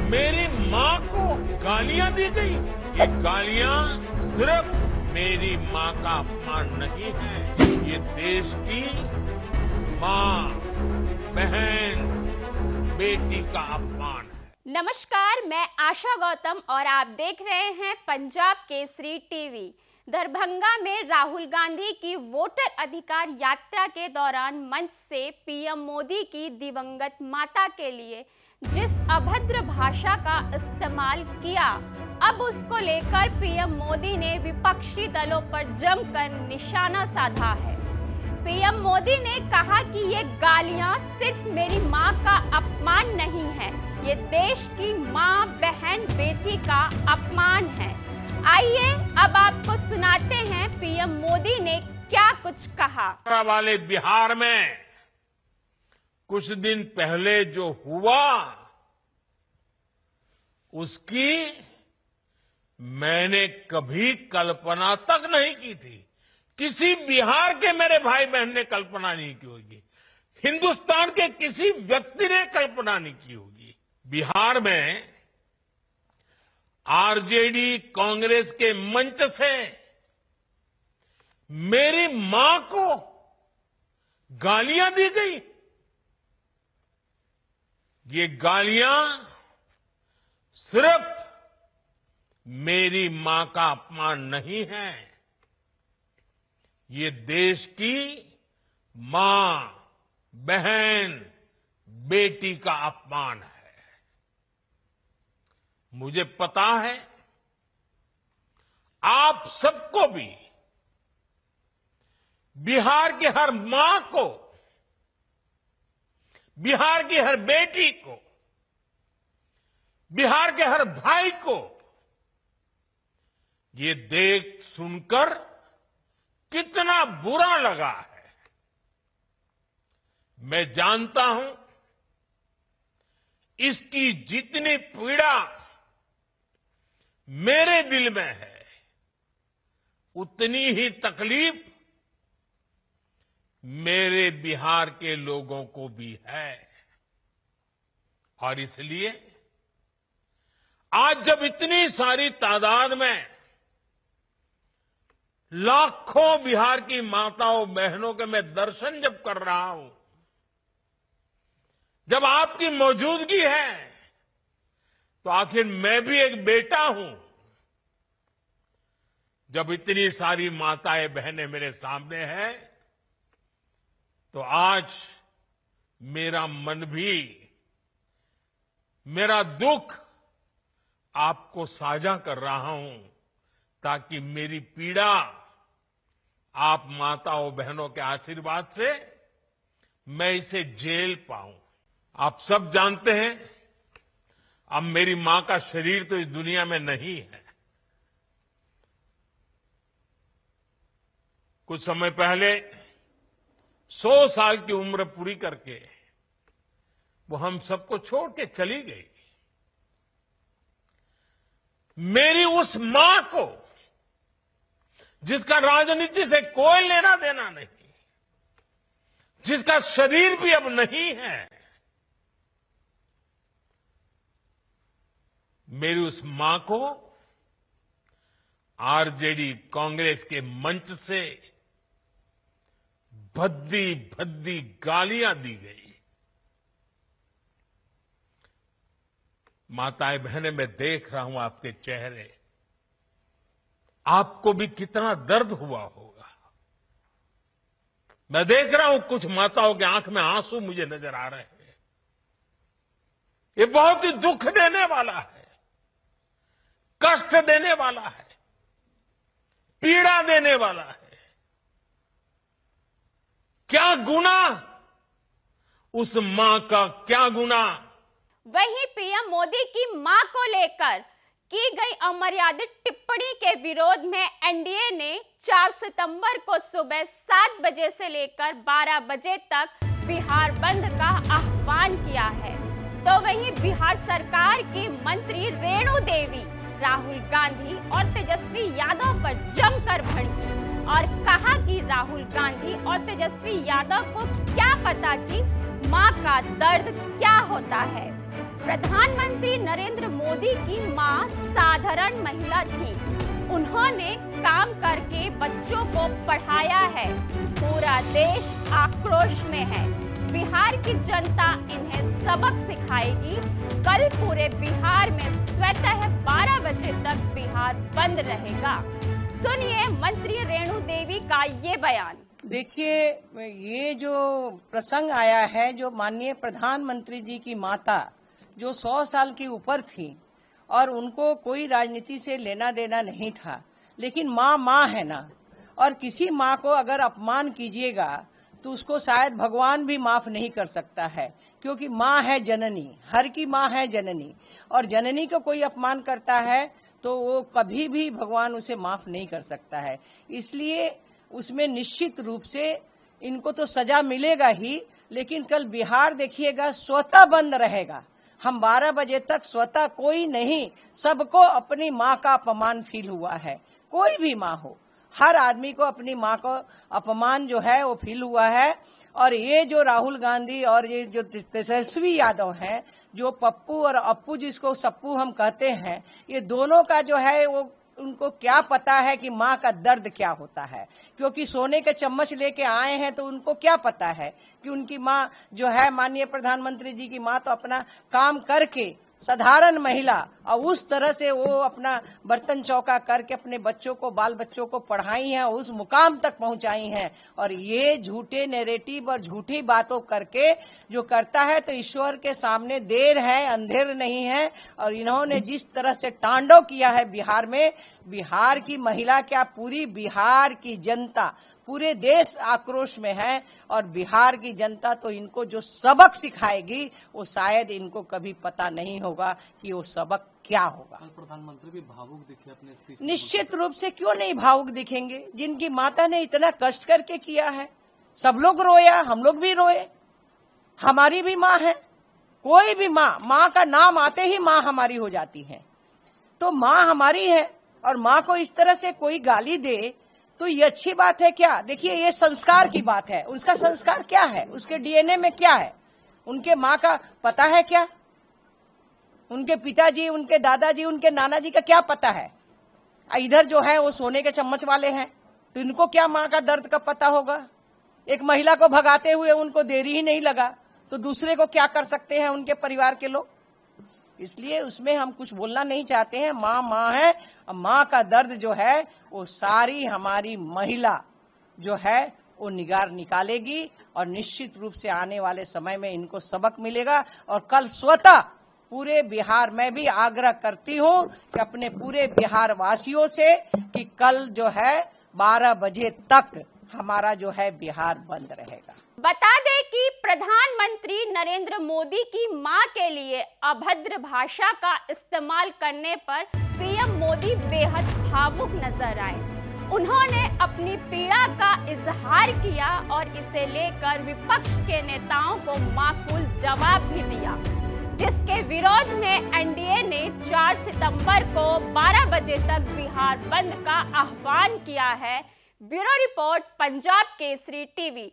मेरी माँ को गालियां दी गई। ये गालियां सिर्फ मेरी माँ का अपमान नहीं है, ये देश की माँ, बहन, बेटी का अपमान है। नमस्कार, मैं आशा गौतम और आप देख रहे हैं पंजाब केसरी टीवी। दरभंगा में राहुल गांधी की वोटर अधिकार यात्रा के दौरान मंच से पीएम मोदी की दिवंगत माता के लिए जिस अभद्र भाषा का इस्तेमाल किया, अब उसको लेकर पीएम मोदी ने विपक्षी दलों पर जमकर निशाना साधा है। पीएम मोदी ने कहा कि ये गालियां सिर्फ मेरी मां का अपमान नहीं है, ये देश की मां, बहन, बेटी का अपमान है। आइए अब आपको सुनाते हैं पीएम मोदी ने क्या कुछ कहा। वाले बिहार में कुछ दिन पहले जो हुआ, उसकी मैंने कभी कल्पना तक नहीं की थी। किसी बिहार के मेरे भाई बहन ने कल्पना नहीं की होगी, हिंदुस्तान के किसी व्यक्ति ने कल्पना नहीं की होगी। बिहार में आरजेडी कांग्रेस के मंच से मेरी मां को गालियां दी गई। ये गालियां सिर्फ मेरी मां का अपमान नहीं है, ये देश की मां, बहन, बेटी का अपमान है। मुझे पता है आप सबको भी बिहार की हर मां को, बिहार की हर बेटी को, बिहार के हर भाई को ये देख सुनकर कितना बुरा लगा है। मैं जानता हूं इसकी जितनी पीड़ा मेरे दिल में है, उतनी ही तकलीफ मेरे बिहार के लोगों को भी है। और इसलिए आज जब इतनी सारी तादाद में लाखों बिहार की माताओं बहनों के मैं दर्शन जब कर रहा हूं, जब आपकी मौजूदगी है, तो आखिर मैं भी एक बेटा हूं। जब इतनी सारी माताएं बहनें मेरे सामने हैं, तो आज मेरा मन भी, मेरा दुख आपको साझा कर रहा हूं, ताकि मेरी पीड़ा आप माताओं बहनों के आशीर्वाद से मैं इसे झेल पाऊं। आप सब जानते हैं अब मेरी मां का शरीर तो इस दुनिया में नहीं है। कुछ समय पहले 100 साल की उम्र पूरी करके वो हम सबको छोड़ के चली गई। मेरी उस मां को, जिसका राजनीति से कोई लेना देना नहीं, जिसका शरीर भी अब नहीं है, मेरी उस मां को आरजेडी कांग्रेस के मंच से भद्दी भद्दी गालियां दी गई। माताएं बहनें, मैं देख रहा हूं आपके चेहरे, आपको भी कितना दर्द हुआ होगा। मैं देख रहा हूं कुछ माताओं के आंख में आंसू मुझे नजर आ रहे हैं। ये बहुत ही दुख देने वाला है, कष्ट देने वाला है, पीड़ा देने वाला है। क्या गुनाह, उस मां का क्या गुनाह। वहीं पीएम मोदी की मां को लेकर की गई अमर्यादित टिप्पणी के विरोध में एनडीए ने 4 सितंबर को सुबह 7 बजे से लेकर 12 बजे तक बिहार बंद का आह्वान किया है। तो वहीं बिहार सरकार की मंत्री रेणु देवी राहुल गांधी और तेजस्वी यादव पर जमकर भड़की और कहा कि राहुल गांधी और तेजस्वी यादव को क्या पता कि मां का दर्द क्या होता है। प्रधानमंत्री नरेंद्र मोदी की मां साधारण महिला थी। उन्होंने काम करके बच्चों को पढ़ाया है। पूरा देश आक्रोश में है। बिहार की जनता इन्हें सबक सिखाएगी। कल पूरे बिहार में स्वतः 12 बजे तक बिहार बंद रहेगा। सुनिए मंत्री रेणु देवी का ये बयान। देखिए, ये जो प्रसंग आया है, जो माननीय प्रधानमंत्री जी की माता जो 100 साल की ऊपर थी और उनको कोई राजनीति से लेना देना नहीं था, लेकिन माँ है ना, और किसी माँ को अगर अपमान कीजिएगा तो उसको शायद भगवान भी माफ नहीं कर सकता है, क्योंकि माँ है जननी, हर की माँ है जननी, और जननी को कोई अपमान करता है तो वो कभी भी भगवान उसे माफ नहीं कर सकता है। इसलिए उसमें निश्चित रूप से इनको तो सजा मिलेगा ही, लेकिन कल बिहार देखिएगा स्वतः बंद रहेगा। हम 12 बजे तक स्वतः, कोई नहीं, सबको अपनी माँ का अपमान फील हुआ है। कोई भी माँ हो, हर आदमी को अपनी माँ को अपमान जो है वो फील हुआ है। और ये जो राहुल गांधी और ये जो तेजस्वी यादव हैं, जो पप्पू और अप्पू जिसको सप्पू हम कहते हैं, ये दोनों का जो है वो उनको क्या पता है कि माँ का दर्द क्या होता है, क्योंकि सोने के चम्मच लेके आए हैं तो उनको क्या पता है कि उनकी माँ जो है, माननीय प्रधानमंत्री जी की माँ तो अपना काम करके साधारण महिला, और उस तरह से वो अपना बर्तन चौका करके अपने बच्चों को, बाल बच्चों को पढ़ाई हैं, उस मुकाम तक पहुंचाई हैं। और ये झूठे नैरेटिव और झूठी बातों करके जो करता है तो ईश्वर के सामने देर है, अंधेर नहीं है। और इन्होंने जिस तरह से तांडव किया है बिहार में, बिहार की महिला क्या, पूरी बिहार की जनता, पूरे देश आक्रोश में है। और बिहार की जनता तो इनको जो सबक सिखाएगी वो शायद इनको कभी पता नहीं होगा कि वो सबक क्या होगा। प्रधानमंत्री भी भावुक दिखे अपने स्पीच। निश्चित रूप से क्यों नहीं भावुक दिखेंगे, जिनकी माता ने इतना कष्ट करके किया है। सब लोग रोया, हम लोग भी रोए, हमारी भी माँ है। कोई भी माँ का नाम आते ही माँ हमारी हो जाती है, तो माँ हमारी है। और माँ को इस तरह से कोई गाली दे तो ये अच्छी बात है क्या? देखिए, ये संस्कार की बात है। उसका संस्कार क्या है, उसके डीएनए में क्या है, उनके माँ का पता है क्या? उनके पिताजी, उनके दादाजी, उनके नाना जी का क्या पता है? इधर जो है वो सोने के चम्मच वाले हैं, तो इनको क्या माँ का दर्द का पता होगा? एक महिला को भगाते हुए उनको देरी ही नहीं लगा, तो दूसरे को क्या कर सकते हैं उनके परिवार के लोग? इसलिए उसमें हम कुछ बोलना नहीं चाहते हैं। माँ है, और माँ का दर्द जो है वो सारी हमारी महिला जो है वो निकालेगी। और निश्चित रूप से आने वाले समय में इनको सबक मिलेगा। और कल स्वतः पूरे बिहार में भी आग्रह करती हूँ कि अपने पूरे बिहार वासियों से कि कल जो है 12 बजे तक हमारा जो है बिहार बंद रहेगा। बता दें कि प्रधानमंत्री नरेंद्र मोदी की मां के लिए अभद्र भाषा का इस्तेमाल करने पर पीएम मोदी बेहद भावुक नजर आए। उन्होंने अपनी पीड़ा का इजहार किया और इसे लेकर विपक्ष के नेताओं को माकूल जवाब भी दिया, जिसके विरोध में एनडीए ने 4 सितंबर को 12 बजे तक बिहार बंद का आह्वान किया है। Bureau report, Punjab Kesari TV.